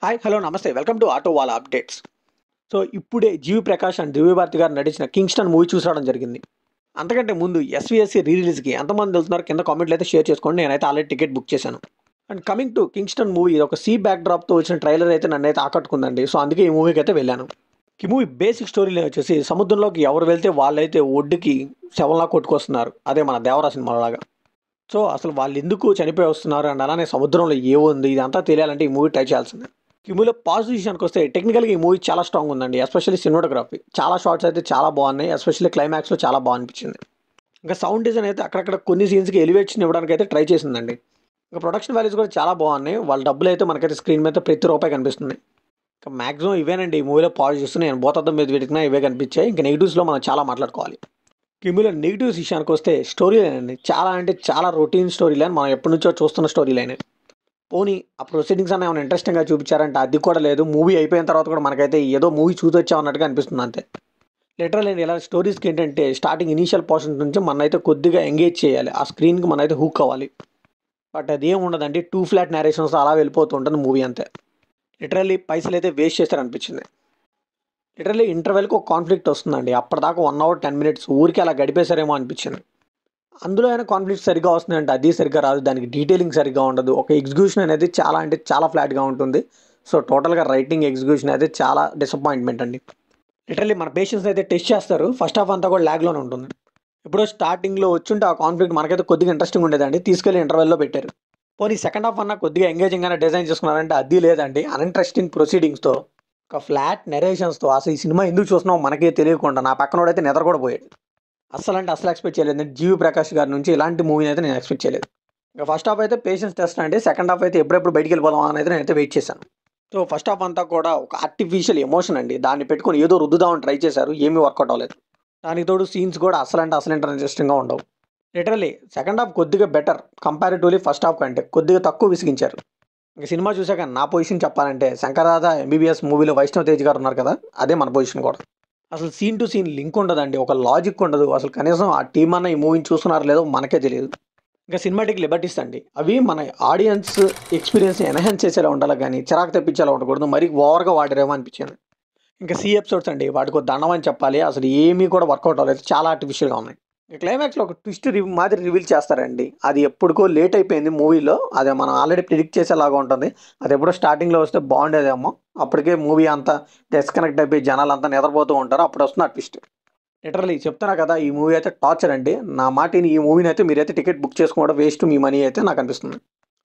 Hi hello నమస్తే welcome to auto వాళ్ళ updates. So ఇప్పుడే జీవి ప్రకాష్ అండ్ దివ్య భారతి గారు నటించిన కింగ్స్టన్ మూవీ చూసి రావడం జరిగింది. అంతకంటే ముందు ఎస్వీఎస్సీ రిలీజ్కి ఎంతమంది వెళ్తున్నారు కింద కామెంట్లు అయితే షేర్ చేసుకోండి. నేనైతే ఆల్రెడీ టికెట్ బుక్ చేశాను. And coming to Kingston movie, ఇది ఒక సీ బ్యాక్ డ్రాప్తో వచ్చిన ట్రైలర్ అయితే నన్ను అయితే ఆకట్టుకుందండి. సో అందుకే ఈ మూవీకి అయితే వెళ్ళాను. ఈ మూవీ బేసిక్ స్టోరీలో వచ్చేసి సముద్రంలోకి ఎవరు వెళ్తే వాళ్ళైతే ఒడ్డుకి శవంలా కొట్టుకొస్తున్నారు. అదే మన దేవరా సినిమాలాగా. సో అసలు వాళ్ళు ఎందుకు చనిపోయి వస్తున్నారు అండ్ అలానే సముద్రంలో ఏముంది ఇదంతా తెలియాలంటే ఈ మూవీ ట్రై చేయాల్సిందే. ఈ మూవీలో పాజిటివ్ విషయానికి వస్తే టెక్నికల్గా ఈ మూవీ చాలా స్ట్రాంగ్ ఉందండి. ఎస్పెషల్లీ సినిమాటోగ్రఫీ చాలా షార్ట్స్ అయితే చాలా బాగున్నాయి. ఎస్పెషల్లీ క్లైమాక్స్లో చాలా బాగా అనిపించింది. ఇంకా సౌండ్ డిజైన్ అయితే అక్కడక్కడ కొన్ని సీన్స్కి ఎలివేషన్ ఇవ్వడానికి అయితే ట్రై చేసిందండి. ఇంకా ప్రొడక్షన్ వాల్యూస్ కూడా చాలా బాగున్నాయి. వాళ్ళ డబ్బులు అయితే మనకైతే స్క్రీన్ మీద ప్రతి రూపాయి కనిపిస్తుంది. ఇంకా మాక్సిమం ఇవేనండి ఈ మూవీలో పాజిటివ్స్. నేను బోతద్దం మీద వెతికినా ఇవే కనిపించాయి. ఇంకా నెగిటివ్స్లో మనం చాలా మాట్లాడుకోవాలి. ఈ మూవీలో నెగిటివ్స్ విషయానికి వస్తే స్టోరీ లైన్ అండి. చాలా అంటే చాలా రొటీన్ స్టోరీ లైన్, మనం ఎప్పటి నుంచో చూస్తున్న స్టోరీ లైన్. పోనీ ఆ ప్రొసీడింగ్స్ అన్న ఏమైనా ఇంట్రెస్టింగ్గా చూపించారంటే అది కూడా లేదు. మూవీ అయిపోయిన తర్వాత కూడా మనకైతే ఏదో మూవీ చూసి వచ్చామన్నట్టుగా అనిపిస్తుంది అంతే. లిటరల్ అండి ఇలా స్టోరీస్కి ఏంటంటే స్టార్టింగ్ ఇనీషియల్ పోర్షన్ నుంచి మనైతే కొద్దిగా ఎంగేజ్ చేయాలి, ఆ స్క్రీన్కి మనైతే హూక్ అవ్వాలి. బట్ అదేం ఉండదండి, టూ ఫ్లాట్ నేరేషన్స్ అలా వెళ్ళిపోతూ ఉంటుంది మూవీ అంతే. లిటరల్లీ పైసలు అయితే వేస్ట్ చేస్తారనిపించింది. లిటరల్లీ ఇంటర్వెల్కి ఒక కాన్ఫ్లిక్ట్ వస్తుందండి. అప్పటిదాకా 1 hour 10 minutes ఊరికి అలా గడిపేశారేమో అనిపించింది. అందులో అయినా కాన్ఫ్లిక్ట్ సరిగ్గా వస్తుందంటే అది సరిగ్గా రాదు. దానికి డీటెయిలింగ్ సరిగ్గా ఉండదు. ఒక ఎగ్జిక్యూషన్ అనేది చాలా అంటే చాలా ఫ్లాట్గా ఉంటుంది. సో టోటల్గా రైటింగ్ ఎగ్జిక్యూషన్ అయితే చాలా డిసప్పాయింట్మెంట్ అండి. లిటరల్లీ మన పేషెన్స్ అయితే టెస్ట్ చేస్తారు. ఫస్ట్ హాఫ్ అంతా కూడా ల్యాగ్లోనే ఉంటుంది. ఇప్పుడు స్టార్టింగ్లో వచ్చుంటే ఆ కాన్ఫ్లిక్ట్ మనకైతే కొద్దిగా ఇంట్రెస్టింగ్ ఉండేదండి. తీసుకెళ్లి ఇంటర్వెల్లో పెట్టారు. పోనీ సెకండ్ హాఫ్ అన్నా కొద్దిగా ఎంగేజింగ్గానే డిజైన్ చేసుకున్నారంటే అది లేదండి. అన్ఇంట్రెస్టింగ్ ప్రొసీడింగ్స్తో, ఒక ఫ్లాట్ నెరేషన్స్తో అసలు ఈ సినిమా ఎందుకు చూస్తున్నామో మనకే తెలియకుండా నా పక్కనోడైతే నిద్ర కూడా పోయాడు. అస్సలు అంటే అసలు ఎక్స్పెక్ట్ చేయలేదు. జీవి ప్రకాష్ గారి నుంచి ఇలాంటి మూవీని అయితే నేను ఎక్స్పెక్ట్ చేయలేదు. ఇంకా ఫస్ట్ హాఫ్ అయితే పేషెన్స్ టెస్ట్ అండి. సెకండ్ హాఫ్ అయితే ఎప్పుడెప్పుడు బయటికి వెళ్ళిపోదాం అని అయితే నేనైతే వెయిట్ చేశాను. సో ఫస్ట్ హాఫ్ అంతా కూడా ఒక ఆర్టిఫిషియల్ ఎమోషన్ అండి. దాన్ని పెట్టుకొని ఏదో రుద్దుదామని ట్రై చేశారు, ఏమీ వర్కౌట్ అవ్వలేదు. దానికి తోడు సీన్స్ కూడా అసలు అంటే అసలు ఇంట్రెస్టింగ్గా ఉండవు. లిటరల్లీ సెకండ్ హాఫ్ కొద్దిగా బెటర్ కంపారిటివ్లీ ఫస్ట్ హాఫ్ కంటే కొద్దిగా తక్కువ విసిగించారు. ఇంకా సినిమా చూశాక నా పొజిషన్ చెప్పాలంటే శంకరదాద ఎంబీబీఎస్ మూవీలో వైష్ణవ్ తేజ్ గారు ఉన్నారు కదా, అదే మన పొజిషన్ కూడా. అసలు సీన్ టు సీన్ లింక్ ఉండదండి, ఒక లాజిక్ ఉండదు. అసలు కనీసం ఆ టీం అన్న ఈ మూవీని చూస్తున్నారో లేదో మనకే తెలియదు. ఇంకా సినిమాటిక్ లిబర్టీస్ అండి, అవి మన ఆడియన్స్ ఎక్స్పీరియన్స్ ఎన్హాన్స్ చేసేలా ఉండాలి కానీ చిరాకు తెప్పించేలా ఉండకూడదు. మరీ ఓవర్గా వాడారేమో అనిపించింది. ఇంకా ఎపిసోడ్స్ అండి, వాటికి ఒక దండం అని చెప్పాలి. అసలు ఏమీ కూడా వర్కౌట్ అవ్వలేదు, చాలా ఆర్టిఫిషియల్గా ఉన్నాయి. క్లైమాక్స్లో ఒక ట్విస్ట్ మాదిరి రివీల్ చేస్తారండి. అది ఎప్పుడుకో లేట్ అయిపోయింది మూవీలో. అదే మనం ఆల్రెడీ ప్రిడిక్ట్ చేసేలాగా ఉంటుంది. అది ఎప్పుడో స్టార్టింగ్లో వస్తే బాగుండేదేమో. అప్పటికే మూవీ అంతా డిస్కనెక్ట్ అయిపోయి జనాలు అంతా నిద్రపోతూ ఉంటారు, అప్పుడు వస్తుంది ఆ ట్విస్ట్. లిటరల్లీ చెప్తున్నా కదా, ఈ మూవీ అయితే టార్చర్ అండి. నా మాటిని ఈ మూవీని అయితే మీరైతే టికెట్ బుక్ చేసుకోవడం వేస్ట్, మీ మనీ అయితే నాకు అనిపిస్తుంది.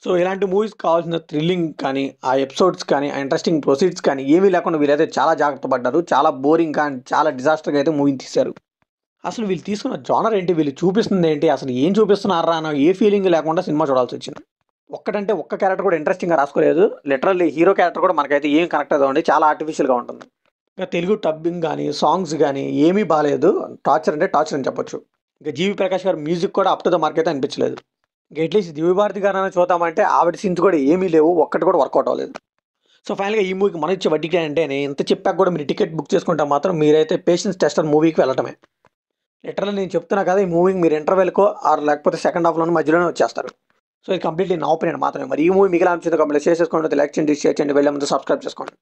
సో ఇలాంటి మూవీస్ కావాల్సిన థ్రిల్లింగ్ కానీ, ఆ ఎపిసోడ్స్ కానీ, ఆ ఇంట్రెస్టింగ్ ప్రొసీడ్స్ కానీ ఏమీ లేకుండా వీళ్ళైతే చాలా జాగ్రత్త పడ్డారు. చాలా బోరింగ్ కానీ చాలా డిజాస్టర్గా అయితే మూవీని తీశారు. అసలు వీళ్ళు తీసుకున్న జానర్ ఏంటి, వీళ్ళు చూపిస్తుంది ఏంటి, అసలు ఏం చూపిస్తున్నారా అన్న ఏ ఫీలింగ్ లేకుండా సినిమా చూడాల్సి వచ్చింది. ఒక్కటంటే ఒక్క క్యారెక్టర్ కూడా ఇంట్రెస్టింగ్గా రాసుకోలేదు. లిటరల్లీ హీరో క్యారెక్టర్ కూడా మనకైతే ఏం కనెక్ట్ అవుతుంది, చాలా ఆర్టిఫిషియల్గా ఉంటుంది. ఇంకా తెలుగు టబ్బింగ్ కానీ సాంగ్స్ కానీ ఏమీ బాగాలేదు. టార్చర్ అంటే టార్చర్ అని చెప్పొచ్చు. ఇంకా జీవి ప్రకాష్ గారు మ్యూజిక్ కూడా అప్ టు ద మార్క్ అయితే అనిపించలేదు. ఇంకా అట్లీస్ట్ దివ్య భారతి గారు అని చూద్దామంటే ఆవిడ సీన్స్ కూడా ఏమీ లేవు, ఒక్కటి కూడా వర్కౌట్ అవ్వలేదు. సో ఫైనల్గా ఈ మూవీకి మనం ఇచ్చే వడ్డీకి అంటే నేను ఇంత చెప్పాక కూడా మీరు టికెట్ బుక్ చేసుకుంటే మాత్రం మీరైతే పేషెన్స్ టెస్టర్ మూవీకి వెళ్ళటమే. లిటరల్లీ నేను చెప్తున్నా కదా, ఈ మూవీకి మీరు ఇంటర్వెల్కో ఆర్ లేకపోతే సెకండ్ హాఫ్లో మధ్యలోనే వచ్చేస్తారు. సో ఇది కంప్లీట్లీ నా ఒపీనియన్ మాత్రమే. మరి ఈ మూవీ మీకు ఎలా అనిపించిందో కంప్లీట్ చేసేసుకోండి, లైక్ చేయండి, షేర్ చేయండి, వెళ్ళే ముందు సబ్స్క్రైబ్ చేసుకోండి.